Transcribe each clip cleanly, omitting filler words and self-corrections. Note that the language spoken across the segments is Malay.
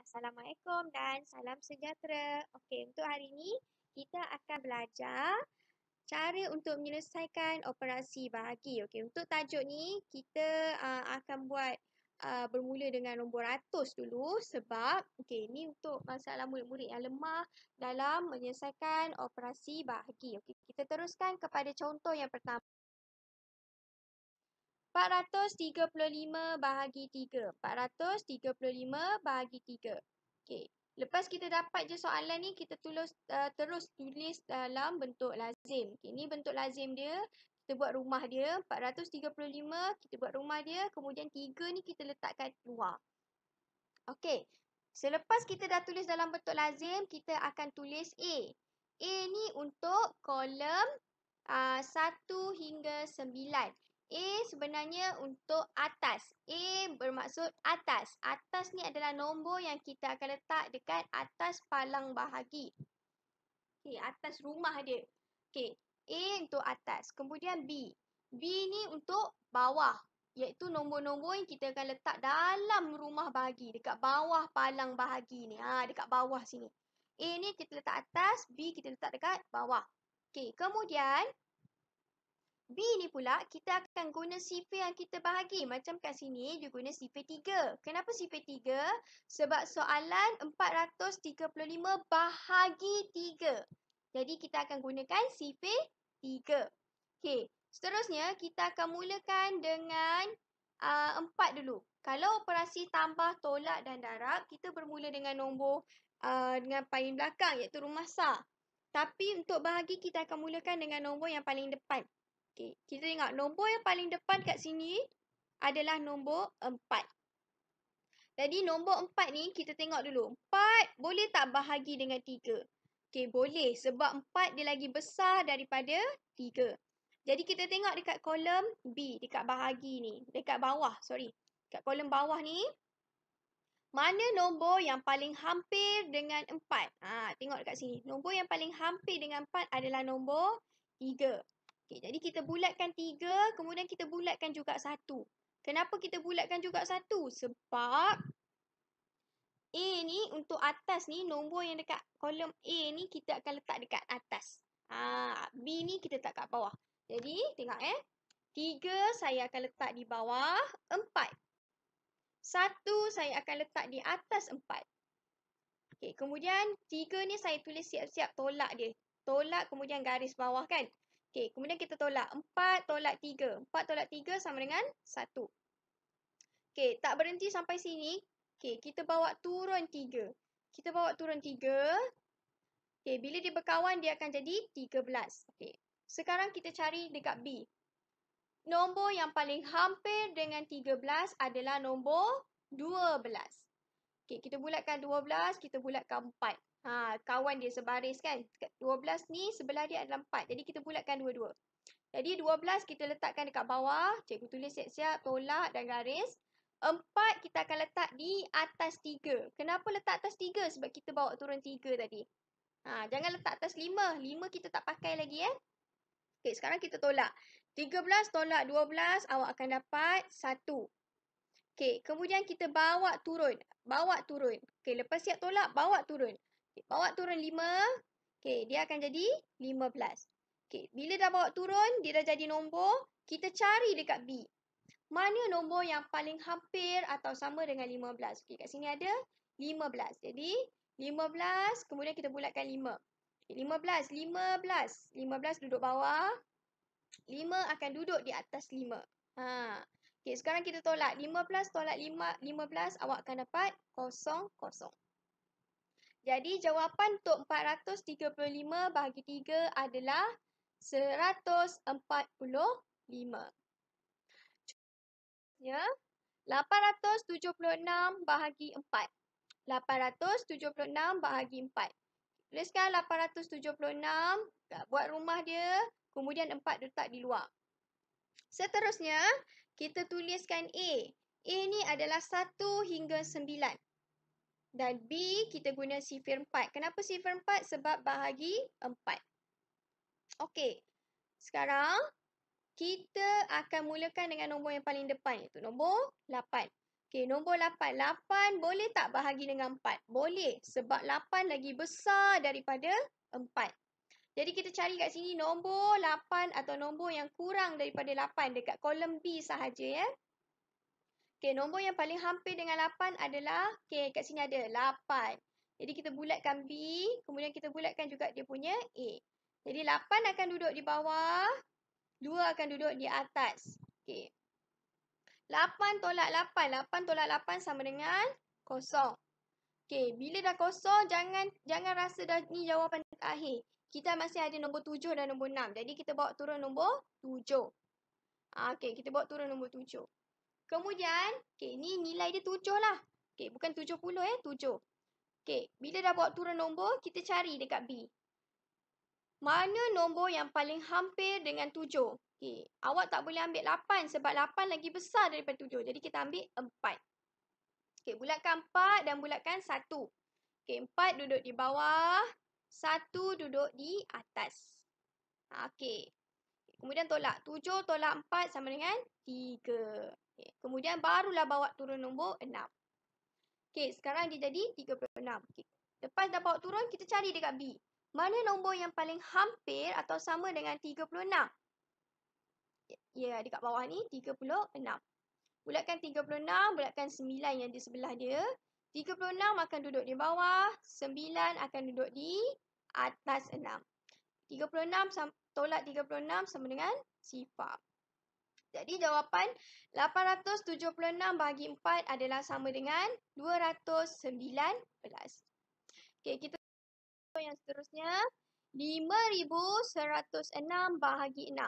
Assalamualaikum dan salam sejahtera. Okey, untuk hari ini kita akan belajar cara untuk menyelesaikan operasi bahagi. Okey, untuk tajuk ni kita akan buat bermula dengan nombor ratus dulu sebab okey, ni untuk masalah murid-murid yang lemah dalam menyelesaikan operasi bahagi. Okey, kita teruskan kepada contoh yang pertama. 435 bahagi 3. 435 bahagi 3. Okey. Lepas kita dapat je soalan ni, kita terus tulis dalam bentuk lazim. Okey, ni bentuk lazim dia. Kita buat rumah dia. 435, kita buat rumah dia. Kemudian 3 ni kita letakkan luar. Okey. Selepas kita dah tulis dalam bentuk lazim, kita akan tulis A. A ni untuk kolom 1 hingga 9. A sebenarnya untuk atas. A bermaksud atas. Atas ni adalah nombor yang kita akan letak dekat atas palang bahagi. Okey, atas rumah dia. Okey, A untuk atas. Kemudian B. B ni untuk bawah. Iaitu nombor-nombor yang kita akan letak dalam rumah bahagi. Dekat bawah palang bahagi ni. Dekat bawah sini. A ni kita letak atas. B kita letak dekat bawah. Okey, kemudian B ni pula kita akan guna sifir yang kita bahagi. Macam kat sini dia guna sifir 3. Kenapa sifir 3? Sebab soalan 435 bahagi 3. Jadi kita akan gunakan sifir 3. Okey, seterusnya kita akan mulakan dengan 4 dulu. Kalau operasi tambah, tolak dan darab, kita bermula dengan nombor dengan paling belakang iaitu rumah sah. Tapi untuk bahagi kita akan mulakan dengan nombor yang paling depan. Okey, kita tengok nombor yang paling depan kat sini adalah nombor 4. Jadi nombor 4 ni kita tengok dulu. 4 boleh tak bahagi dengan 3? Okey, boleh sebab 4 dia lagi besar daripada 3. Jadi kita tengok dekat kolom B, dekat bahagi ni. Dekat bawah, Dekat kolom bawah ni. Mana nombor yang paling hampir dengan 4? Tengok dekat sini. Nombor yang paling hampir dengan 4 adalah nombor 3. Okey, jadi kita bulatkan 3, kemudian kita bulatkan juga 1. Kenapa kita bulatkan juga 1? Sebab A ni untuk atas ni, nombor yang dekat kolom A ni kita akan letak dekat atas. B ni kita letak kat bawah. Jadi, tengok 3 saya akan letak di bawah 4. 1 saya akan letak di atas 4. Okey, kemudian 3 ni saya tulis siap-siap tolak dia. Tolak kemudian garis bawah kan. Okey, kemudian kita tolak. 4 tolak 3. 4 tolak 3 sama dengan 1. Okey, tak berhenti sampai sini. Okey, kita bawa turun 3. Kita bawa turun 3. Okey, bila dia berkawan, dia akan jadi 13. Okey, sekarang kita cari dekat B. Nombor yang paling hampir dengan 13 adalah nombor 12. Okey, kita bulatkan 12, kita bulatkan 4. Kawan dia sebaris kan. 12 ni sebelah dia adalah 4. Jadi kita bulatkan dua-dua. Jadi 12 kita letakkan dekat bawah. Cikgu tulis siap-siap tolak dan garis. 4 kita akan letak di atas 3. Kenapa letak atas 3? Sebab kita bawa turun 3 tadi. Jangan letak atas 5. 5 kita tak pakai lagi Okey, sekarang kita tolak. 13 tolak 12, awak akan dapat 1. Okey, kemudian kita bawa turun. Bawa turun. Okey, lepas siap tolak, bawa turun. Okay, bawa turun 5. Okey, dia akan jadi 15. Okey, bila dah bawa turun, dia dah jadi nombor. Kita cari dekat B. Mana nombor yang paling hampir atau sama dengan 15? Okey, kat sini ada 15. Jadi, 15, kemudian kita bulatkan 5. Okay, 15. 15 duduk bawah. 5 akan duduk di atas 5. Okey, sekarang kita tolak. 15 tolak 15, awak akan dapat 0. Jadi, jawapan untuk 435 bahagi 3 adalah 145. Ya, 876 bahagi 4. 876 bahagi 4. Tuliskan 876, buat rumah dia, kemudian 4 letak di luar. Seterusnya, kita tuliskan A. A ni adalah 1 hingga 9. Dan B kita guna sifir 4. Kenapa sifir 4? Sebab bahagi 4. Okey, sekarang kita akan mulakan dengan nombor yang paling depan, iaitu nombor 8. Okey, nombor 8. 8 boleh tak bahagi dengan 4? Boleh. Sebab 8 lagi besar daripada 4. Jadi kita cari kat sini nombor 8 atau nombor yang kurang daripada 8 dekat kolom B sahaja ya. Okey, nombor yang paling hampir dengan 8 adalah, okey, kat sini ada 8. Jadi kita bulatkan B, kemudian kita bulatkan juga dia punya A. Jadi 8 akan duduk di bawah, 2 akan duduk di atas. Okey. 8 tolak 8. 8 tolak 8 sama dengan kosong. Okey, bila dah kosong, jangan rasa dah ni jawapan terakhir. Kita masih ada nombor 7 dan nombor 6. Jadi kita bawa turun nombor 7. Okey, kita bawa turun nombor 7. Kemudian, okey, ni nilai dia 7 lah. Okey, bukan 70 7. Okey, bila dah bawa turun nombor, kita cari dekat B. Mana nombor yang paling hampir dengan 7? Okey, awak tak boleh ambil 8 sebab 8 lagi besar daripada 7. Jadi kita ambil 4. Okey, bulatkan 4 dan bulatkan 1. Okey, 4 duduk di bawah, 1 duduk di atas. Okey. Kemudian tolak. 7 tolak 4 sama dengan 3. Okey. Kemudian barulah bawa turun nombor 6. Okey, sekarang dia jadi 36. Okey. Lepas dah bawa turun, kita cari dekat B. Mana nombor yang paling hampir atau sama dengan 36? Ya, dekat bawah ni 36. Bulatkan 36, bulatkan 9 yang di sebelah dia. 36 akan duduk di bawah, 9 akan duduk di atas 6. 36 tolak 36 sama dengan 0. Jadi jawapan 876 bahagi 4 adalah sama dengan 219. Okey, kita yang seterusnya. 5106 bahagi 6.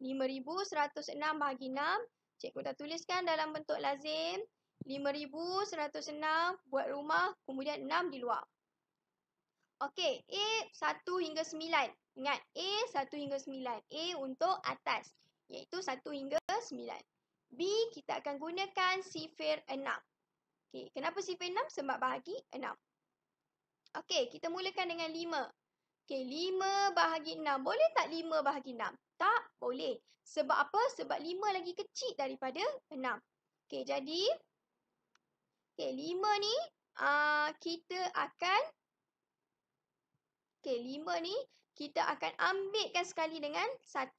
5106 bahagi 6. Cikgu dah tuliskan dalam bentuk lazim. 5106 buat rumah, kemudian 6 di luar. Okey, A 1 hingga 9. Ingat, A 1 hingga 9. A untuk atas, iaitu 1 hingga 9. B kita akan gunakan sifir 6. Okey, kenapa sifir 6? Sebab bahagi 6. Okey, kita mulakan dengan 5. Okey, 5 bahagi 6. Boleh tak 5 bahagi 6? Tak boleh. Sebab apa? Sebab 5 lagi kecil daripada 6. Okey, jadi 5 ni kita akan 5 ni kita akan ambilkan sekali dengan 1.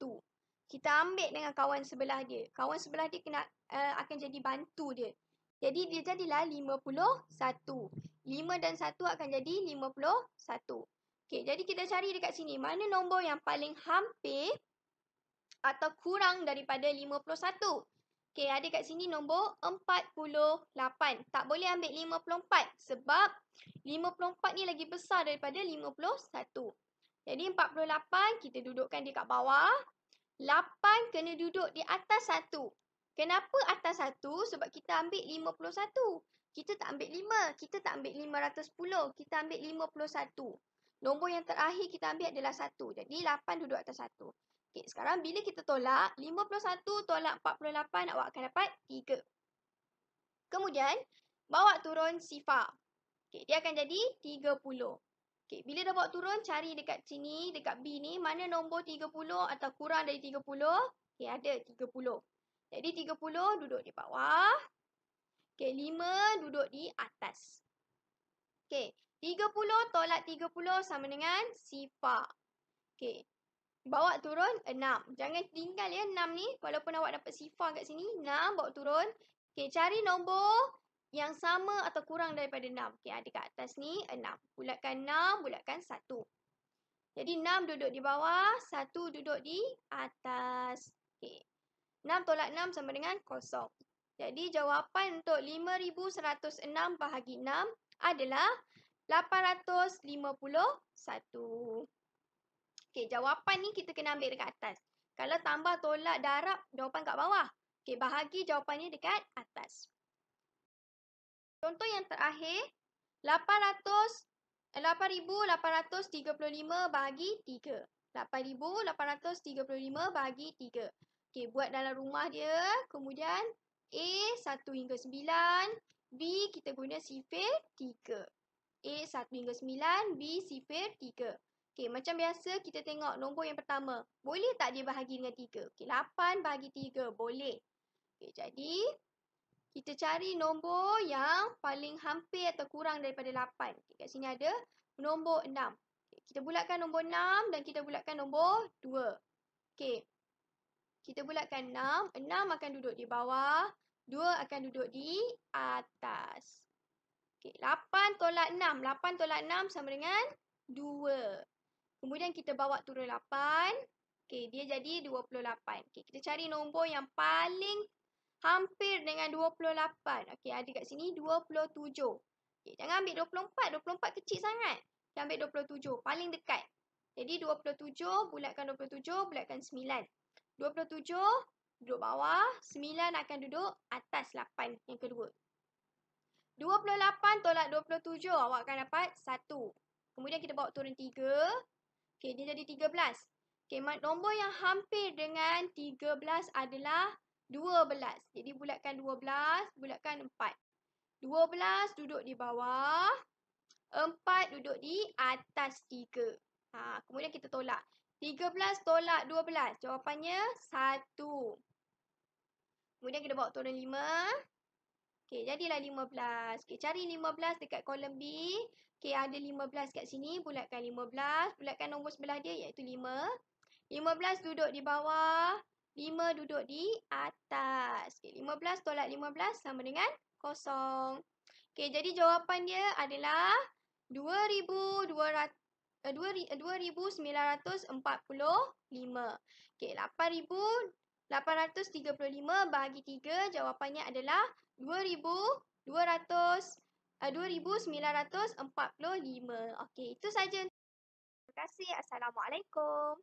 Kita ambil dengan kawan sebelah dia. Kawan sebelah dia akan jadi bantu dia. Jadi dia jadilah 51. 5 dan 1 akan jadi 51. Okey, jadi kita cari dekat sini mana nombor yang paling hampir atau kurang daripada 51. Okey, ada kat sini nombor 48. Tak boleh ambil 54 sebab 54 ni lagi besar daripada 51. Jadi 48 kita dudukkan di kat bawah. 8 kena duduk di atas 1. Kenapa atas 1? Sebab kita ambil 51. Kita tak ambil 5. Kita tak ambil 510. Kita ambil 51. Nombor yang terakhir kita ambil adalah 1. Jadi 8 duduk atas 1. Okey, sekarang bila kita tolak, 51 tolak 48 awak akan dapat 3. Kemudian, bawa turun sifar. Okey, dia akan jadi 30. Okey, bila dah bawa turun, cari dekat sini, dekat B ni, mana nombor 30 atau kurang dari 30? Okey, ada 30. Jadi 30 duduk di bawah. Okey, 5 duduk di atas. Okey, 30 tolak 30 sama dengan sifar. Okey, bawa turun 6. Jangan tinggal ya 6 ni. Walaupun awak dapat sifar kat sini, 6 bawa turun. Okey, cari nombor yang sama atau kurang daripada 6. Okey, ada kat atas ni 6. Bulatkan 6, bulatkan 1. Jadi 6 duduk di bawah, 1 duduk di atas. Okey. 6 tolak 6 sama dengan 0. Jadi jawapan untuk 5106 bahagi 6 adalah 851. Okey, jawapan ni kita kena ambil dekat atas. Kalau tambah tolak darab, jawapan kat bawah. Okey, bahagi jawapannya dekat atas. Contoh yang terakhir, 8,835 bahagi 3. 8,835 bahagi 3. Okey, buat dalam rumah dia. Kemudian A 1 hingga 9. B kita guna sifir 3. A 1 hingga 9. B sifir 3. Okey, macam biasa kita tengok nombor yang pertama. Boleh tak dia bahagi dengan 3? Okey, 8 bahagi 3. Boleh. Okey, jadi Kita cari nombor yang paling hampir atau kurang daripada 8. Okay, kat sini ada nombor 6. Okay, kita bulatkan nombor 6 dan kita bulatkan nombor 2. Okay. Kita bulatkan 6. 6 akan duduk di bawah. 2 akan duduk di atas. Okay, 8 tolak 6. 8 tolak 6 sama dengan 2. Kemudian kita bawa turun 8. Okay, dia jadi 28. Okay, kita cari nombor yang paling hampir dengan 28. Okey, ada kat sini 27. Okey, jangan ambil 24. 24 kecil sangat. Kita ambil 27. Paling dekat. Jadi 27, bulatkan 27, bulatkan 9. 27 duduk bawah. 9 akan duduk atas 8 yang kedua. 28 tolak 27, awak akan dapat 1. Kemudian kita bawa turun 3. Okey, dia jadi 13. Okey, nombor yang hampir dengan 13 adalah 12. Jadi bulatkan 12, bulatkan 4. 12 duduk di bawah, 4 duduk di atas 3. Kemudian kita tolak. 13 tolak 12, jawapannya 1. Kemudian kita bawa turun 5. Okey, jadilah 15. Okey, cari 15 dekat kolom B. Okey, ada 15 kat sini, bulatkan 15. Bulatkan nombor sebelah dia iaitu 5. 15 duduk di bawah, 5 duduk di atas. Okay, 15 tolak 15 sama dengan 0. Okay, jadi jawapan dia adalah 2,945. Okay, 8,835 bahagi 3, jawapannya adalah 2,945. Okay, itu saja. Terima kasih. Assalamualaikum.